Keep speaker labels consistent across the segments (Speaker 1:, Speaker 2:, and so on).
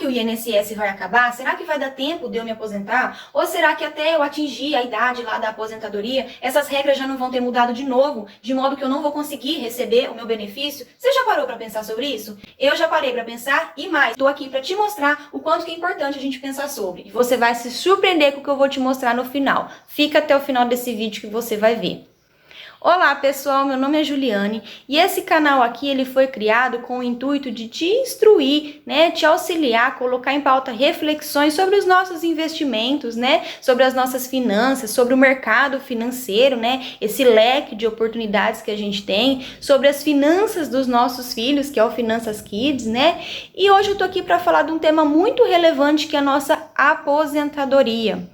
Speaker 1: o INSS vai acabar? Será que vai dar tempo de eu me aposentar? Ou será que até eu atingir a idade lá da aposentadoria, essas regras já não vão ter mudado de novo, de modo que eu não vou conseguir receber o meu benefício? Você já parou para pensar sobre isso? Eu já parei para pensar e mais, estou aqui para te mostrar o quanto que é importante a gente pensar sobre. E você vai se surpreender com o que eu vou te mostrar no final. Fica até o final desse vídeo que você vai ver. Olá pessoal, meu nome é Juliane e esse canal aqui ele foi criado com o intuito de te instruir, te auxiliar, colocar em pauta reflexões sobre os nossos investimentos, sobre as nossas finanças, sobre o mercado financeiro, esse leque de oportunidades que a gente tem, sobre as finanças dos nossos filhos, que é o Finanças Kids, E hoje eu tô aqui para falar de um tema muito relevante que é a nossa aposentadoria.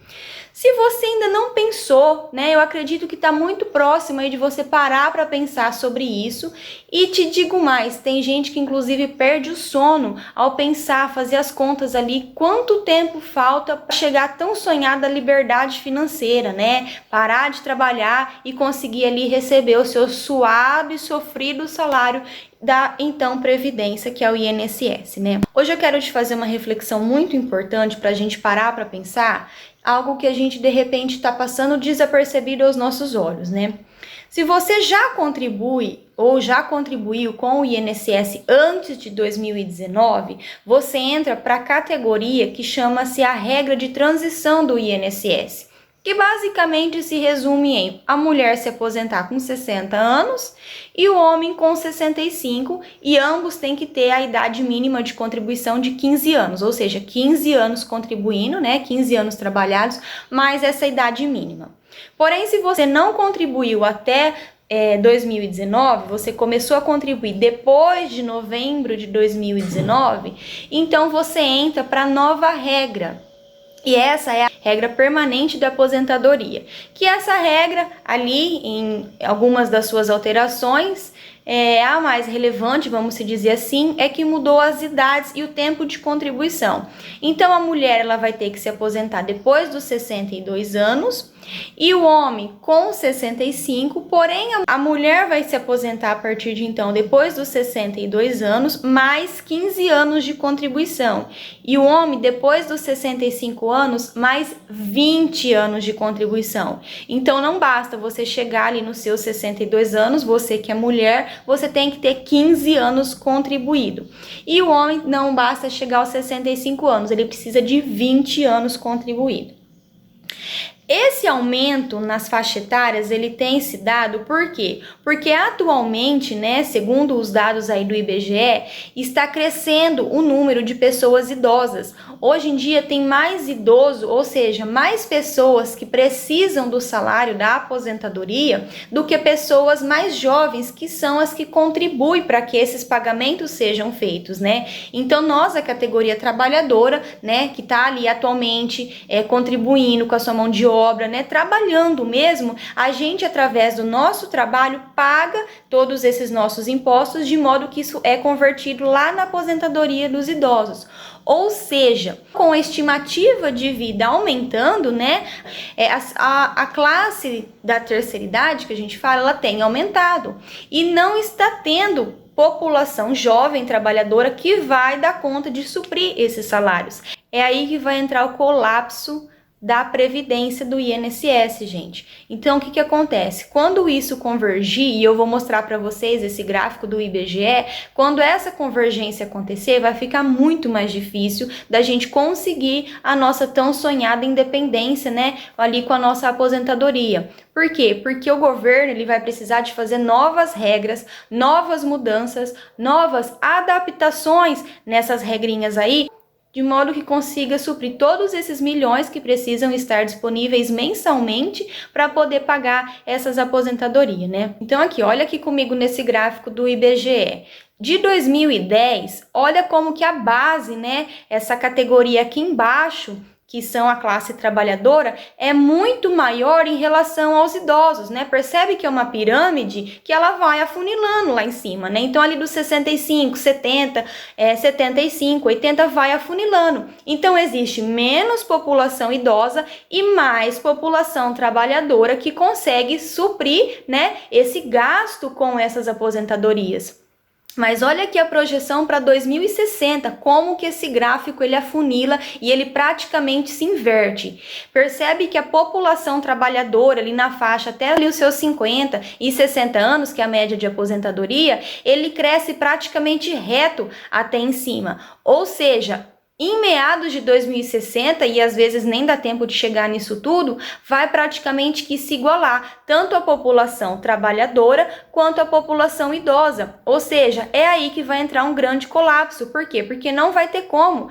Speaker 1: Se você ainda não pensou, eu acredito que está muito próximo aí de você parar para pensar sobre isso. E te digo mais, tem gente que inclusive perde o sono ao pensar, fazer as contas ali, quanto tempo falta para chegar à tão sonhada liberdade financeira, Parar de trabalhar e conseguir ali receber o seu suado e sofrido salário da então Previdência, que é o INSS, Hoje eu quero te fazer uma reflexão muito importante para a gente parar para pensar, algo que a gente de repente está passando desapercebido aos nossos olhos, Se você já contribui ou já contribuiu com o INSS antes de 2019, você entra para a categoria que chama-se a regra de transição do INSS, que basicamente se resume em a mulher se aposentar com 60 anos e o homem com 65, e ambos têm que ter a idade mínima de contribuição de 15 anos, ou seja, 15 anos contribuindo, 15 anos trabalhados, mais essa idade mínima. Porém, se você não contribuiu até 2019, você começou a contribuir depois de novembro de 2019, então você entra para a nova regra. E essa é a regra permanente da aposentadoria, que essa regra ali, em algumas das suas alterações, a mais relevante, vamos dizer assim, é que mudou as idades e o tempo de contribuição. Então a mulher ela vai ter que se aposentar depois dos 62 anos e o homem com 65, porém a mulher vai se aposentar a partir de então depois dos 62 anos, mais 15 anos de contribuição. E o homem depois dos 65 anos, mais 20 anos de contribuição. Então não basta você chegar ali nos seus 62 anos, você que é mulher, você tem que ter 15 anos contribuído. E o homem não basta chegar aos 65 anos, ele precisa de 20 anos contribuído. Esse aumento nas faixas etárias, ele tem se dado por quê? Porque atualmente, segundo os dados aí do IBGE, está crescendo o número de pessoas idosas. Hoje em dia tem mais idoso, ou seja, mais pessoas que precisam do salário da aposentadoria do que pessoas mais jovens, que são as que contribuem para que esses pagamentos sejam feitos, Então nós, a categoria trabalhadora, que está ali atualmente contribuindo com a sua mão de obra, trabalhando mesmo, a gente através do nosso trabalho paga todos esses nossos impostos, de modo que isso é convertido lá na aposentadoria dos idosos. Ou seja, com a estimativa de vida aumentando, a classe da terceira idade, que a gente fala, ela tem aumentado e não está tendo população jovem trabalhadora que vai dar conta de suprir esses salários. É aí que vai entrar o colapso da Previdência do INSS, gente. Então, o que acontece? Quando isso convergir, e eu vou mostrar para vocês esse gráfico do IBGE, quando essa convergência acontecer, vai ficar muito mais difícil da gente conseguir a nossa tão sonhada independência, ali com a nossa aposentadoria. Por quê? Porque o governo ele vai precisar de fazer novas regras, novas mudanças, novas adaptações nessas regrinhas aí, de modo que consiga suprir todos esses milhões que precisam estar disponíveis mensalmente para poder pagar essas aposentadorias, Então aqui, olha aqui comigo nesse gráfico do IBGE. De 2010, olha como que a base, essa categoria aqui embaixo, que são a classe trabalhadora, é muito maior em relação aos idosos, Percebe que é uma pirâmide que ela vai afunilando lá em cima, Então ali dos 65, 70, 75, 80 vai afunilando. Então existe menos população idosa e mais população trabalhadora que consegue suprir, esse gasto com essas aposentadorias. Mas olha aqui a projeção para 2060, como que esse gráfico ele afunila e ele praticamente se inverte. Percebe que a população trabalhadora ali na faixa até ali os seus 50 e 60 anos, que é a média de aposentadoria, ele cresce praticamente reto até em cima. Ou seja, em meados de 2060, e às vezes nem dá tempo de chegar nisso tudo, vai praticamente que se igualar, tanto a população trabalhadora quanto a população idosa. Ou seja, é aí que vai entrar um grande colapso. Por quê? Porque não vai ter como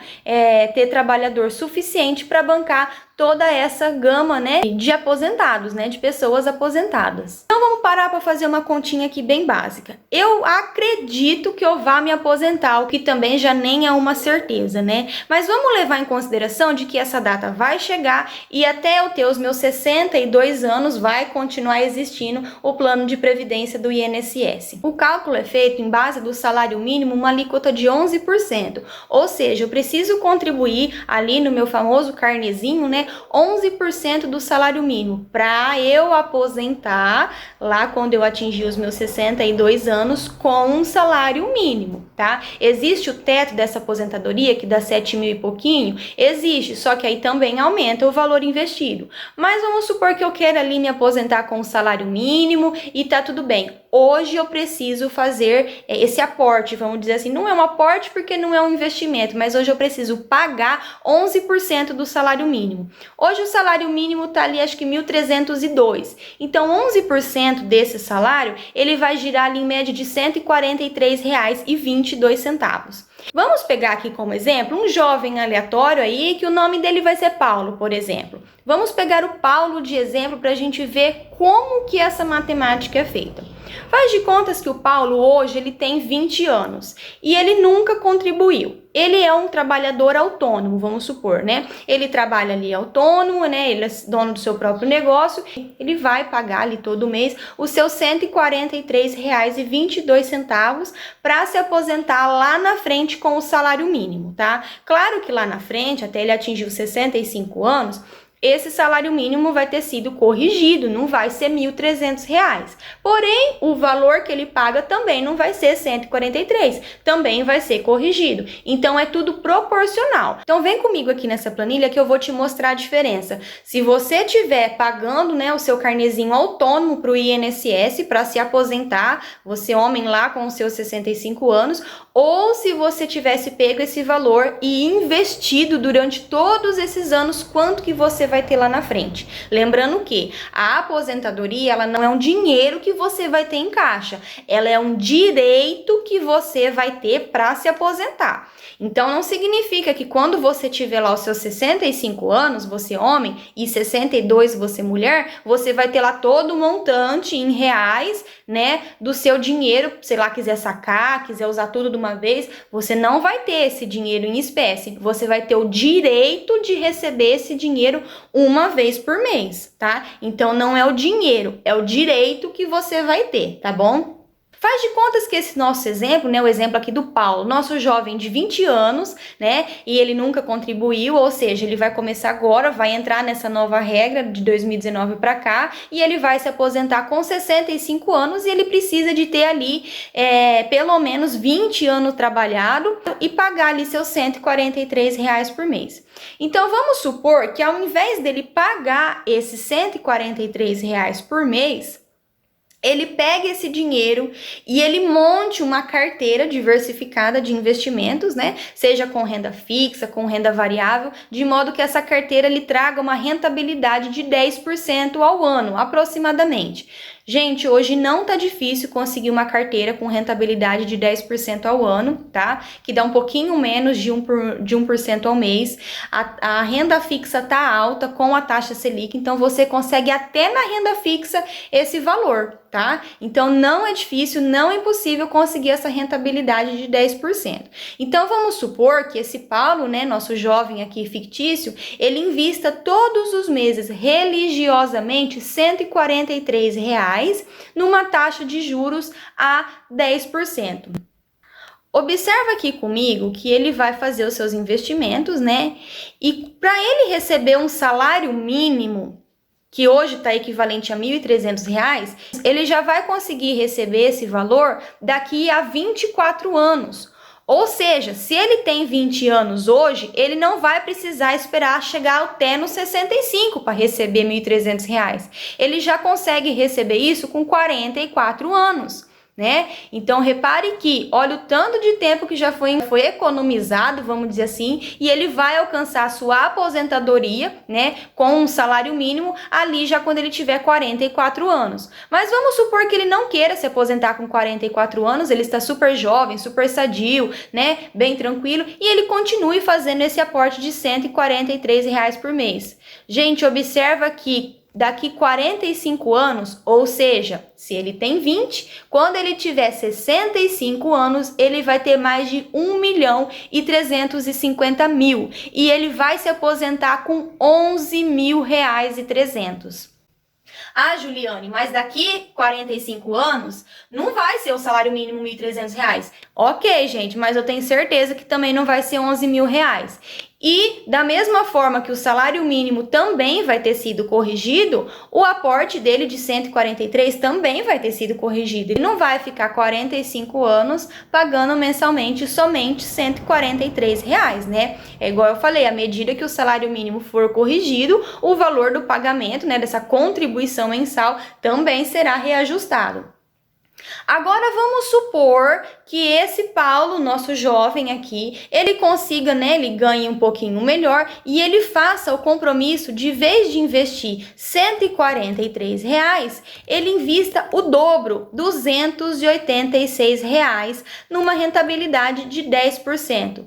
Speaker 1: ter trabalhador suficiente para bancar toda essa gama, né, de aposentados, né, de pessoas aposentadas. Então vamos parar para fazer uma continha aqui bem básica. Eu acredito que eu vá me aposentar, o que também já nem é uma certeza, né? Mas vamos levar em consideração de que essa data vai chegar e até eu ter os meus 62 anos vai continuar existindo o plano de previdência do INSS. O cálculo é feito em base do salário mínimo, uma alíquota de 11%. Ou seja, eu preciso contribuir ali no meu famoso carnezinho, né, 11% do salário mínimo para eu aposentar lá quando eu atingir os meus 62 anos com um salário mínimo, tá? Existe o teto dessa aposentadoria que dá 7 mil e pouquinho? Existe, só que aí também aumenta o valor investido. Mas vamos supor que eu queira ali me aposentar com um salário mínimo e tá tudo bem. Hoje eu preciso fazer esse aporte, vamos dizer assim, não é um aporte porque não é um investimento, mas hoje eu preciso pagar 11% do salário mínimo. Hoje o salário mínimo tá ali acho que 1.302. Então 11% desse salário, ele vai girar ali em média de R$ 143,22. Vamos pegar aqui como exemplo um jovem aleatório aí que o nome dele vai ser Paulo, por exemplo. Vamos pegar o Paulo de exemplo para a gente ver como que essa matemática é feita. Faz de contas que o Paulo hoje ele tem 20 anos e ele nunca contribuiu. Ele é um trabalhador autônomo, vamos supor, né? Ele trabalha ali autônomo, né? Ele é dono do seu próprio negócio. Ele vai pagar ali todo mês os seus R$ 143,22 para se aposentar lá na frente com o salário mínimo, tá? Claro que lá na frente, até ele atingir os 65 anos, esse salário mínimo vai ter sido corrigido, não vai ser R$ 1.300. Porém, o valor que ele paga também não vai ser 143, também vai ser corrigido. Então, é tudo proporcional. Então, vem comigo aqui nessa planilha que eu vou te mostrar a diferença. Se você estiver pagando, né, o seu carnezinho autônomo para o INSS para se aposentar, você homem lá com os seus 65 anos, ou se você tivesse pego esse valor e investido durante todos esses anos, quanto que você vai ter lá na frente. Lembrando que a aposentadoria, ela não é um dinheiro que você vai ter em caixa, ela é um direito que você vai ter para se aposentar. Então não significa que quando você tiver lá os seus 65 anos, você homem, e 62 você mulher, você vai ter lá todo o montante em reais, né, do seu dinheiro, sei lá, quiser sacar, quiser usar tudo de uma vez, você não vai ter esse dinheiro em espécie, você vai ter o direito de receber esse dinheiro uma vez por mês, tá? Então não é o dinheiro, é o direito que você vai ter, tá bom? Faz de contas que esse nosso exemplo, né, o exemplo aqui do Paulo, nosso jovem de 20 anos, né, e ele nunca contribuiu, ou seja, ele vai começar agora, vai entrar nessa nova regra de 2019 para cá, e ele vai se aposentar com 65 anos e ele precisa de ter ali pelo menos 20 anos trabalhado e pagar ali seus R$ 143 por mês. Então, vamos supor que ao invés dele pagar esses R$ 143 por mês, ele pega esse dinheiro e ele monte uma carteira diversificada de investimentos, né? Seja com renda fixa, com renda variável, de modo que essa carteira lhe traga uma rentabilidade de 10% ao ano, aproximadamente. Gente, hoje não tá difícil conseguir uma carteira com rentabilidade de 10% ao ano, tá? Que dá um pouquinho menos de 1% ao mês. A renda fixa tá alta com a taxa Selic, então você consegue até na renda fixa esse valor, tá? Então não é difícil, não é impossível conseguir essa rentabilidade de 10%. Então vamos supor que esse Paulo, né, nosso jovem aqui fictício, ele invista todos os meses religiosamente R$ 143 numa taxa de juros a 10%. Observa aqui comigo que ele vai fazer os seus investimentos, né? E para ele receber um salário mínimo, que hoje está equivalente a R$ 1.300, ele já vai conseguir receber esse valor daqui a 24 anos. Ou seja, se ele tem 20 anos hoje, ele não vai precisar esperar chegar até nos 65 para receber R$ 1.300. Ele já consegue receber isso com 44 anos. Né? Então repare que olha o tanto de tempo que já foi economizado, vamos dizer assim, e ele vai alcançar a sua aposentadoria, né, com um salário mínimo ali já quando ele tiver 44 anos. Mas vamos supor que ele não queira se aposentar com 44 anos, ele está super jovem, super sadio, né, bem tranquilo, e ele continue fazendo esse aporte de R$ 143 por mês. Gente, observa que daqui 45 anos, ou seja, se ele tem 20, quando ele tiver 65 anos, ele vai ter mais de 1.350.000 e ele vai se aposentar com R$ 11.300. Ah, Juliane, mas daqui 45 anos não vai ser o salário mínimo R$ 1.300. Ok, gente, mas eu tenho certeza que também não vai ser R$ 11.000. E da mesma forma que o salário mínimo também vai ter sido corrigido, o aporte dele de 143 também vai ter sido corrigido. Ele não vai ficar 45 anos pagando mensalmente somente R$ 143, né? É igual eu falei, à medida que o salário mínimo for corrigido, o valor do pagamento, né, dessa contribuição mensal também será reajustado. Agora vamos supor que esse Paulo, nosso jovem aqui, ele consiga, né, ele ganhe um pouquinho melhor e ele faça o compromisso de vez de investir R$ 143, ele invista o dobro, R$ 286, numa rentabilidade de 10%.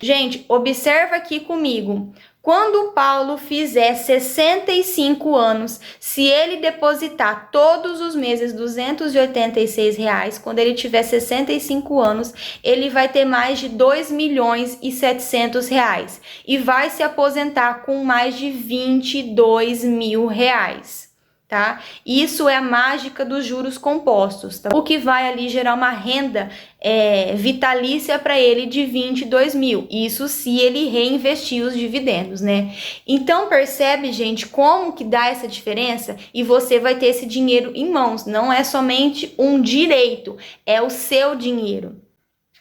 Speaker 1: Gente, observa aqui comigo. Quando o Paulo fizer 65 anos, se ele depositar todos os meses R$ 286, quando ele tiver 65 anos, ele vai ter mais de R$ 2.700.000 e vai se aposentar com mais de R$ 22.000. Tá? Isso é a mágica dos juros compostos, tá? O que vai ali gerar uma renda vitalícia para ele de 22.000. Isso se ele reinvestir os dividendos, né? Então percebe, gente, como que dá essa diferença e você vai ter esse dinheiro em mãos. Não é somente um direito, é o seu dinheiro.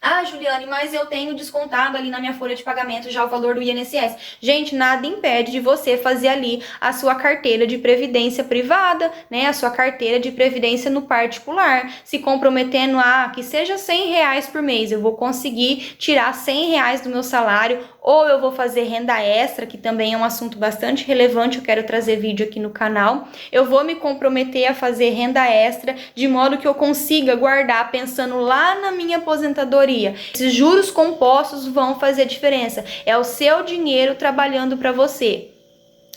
Speaker 1: Ah, Juliane, mas eu tenho descontado ali na minha folha de pagamento já o valor do INSS. Gente, nada impede de você fazer ali a sua carteira de previdência privada, né? A sua carteira de previdência no particular, se comprometendo a que seja R$ 100 por mês. Eu vou conseguir tirar R$ 100 do meu salário, ou eu vou fazer renda extra, que também é um assunto bastante relevante, eu quero trazer vídeo aqui no canal. Eu vou me comprometer a fazer renda extra, de modo que eu consiga guardar pensando lá na minha aposentadoria. Esses juros compostos vão fazer diferença. É o seu dinheiro trabalhando para você.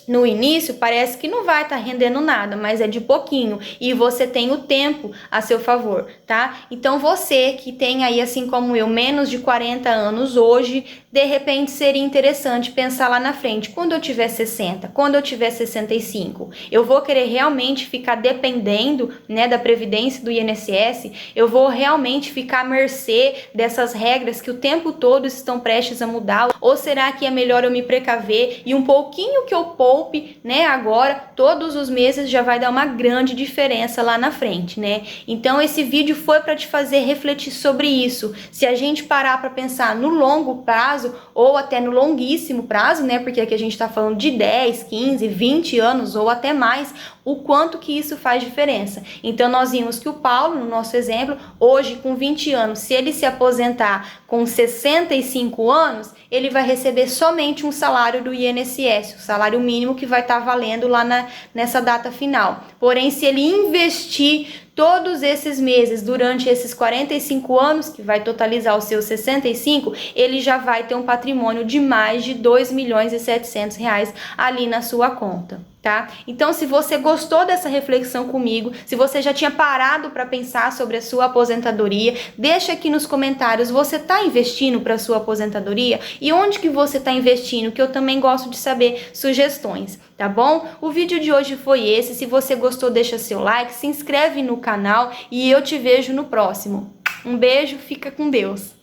Speaker 1: No início parece que não vai estar rendendo nada, mas é de pouquinho e você tem o tempo a seu favor, tá? Então você que tem aí, assim como eu, menos de 40 anos hoje, de repente seria interessante pensar lá na frente, quando eu tiver 60, quando eu tiver 65, eu vou querer realmente ficar dependendo, né, da previdência do INSS? Eu vou realmente ficar à mercê dessas regras que o tempo todo estão prestes a mudar? Ou será que é melhor eu me precaver e um pouquinho que eu poupe, né, agora, todos os meses já vai dar uma grande diferença lá na frente, né? Então esse vídeo foi para te fazer refletir sobre isso. Se a gente parar para pensar no longo prazo ou até no longuíssimo prazo, né, porque aqui a gente está falando de 10, 15, 20 anos ou até mais, o quanto que isso faz diferença. Então nós vimos que o Paulo, no nosso exemplo, hoje com 20 anos, se ele se aposentar com 65 anos, ele vai receber somente um salário do INSS, o salário mínimo que vai estar valendo lá nessa data final. Porém, se ele investir todos esses meses durante esses 45 anos, que vai totalizar os seus 65, ele já vai ter um patrimônio de mais de R$ 2.700.000 ali na sua conta, tá? Então, se você gostou dessa reflexão comigo, se você já tinha parado para pensar sobre a sua aposentadoria, deixa aqui nos comentários, você está investindo para a sua aposentadoria? E onde que você está investindo? Que eu também gosto de saber sugestões, tá bom? O vídeo de hoje foi esse. Se você gostou, deixa seu like, se inscreve no canal e eu te vejo no próximo. Um beijo, fica com Deus!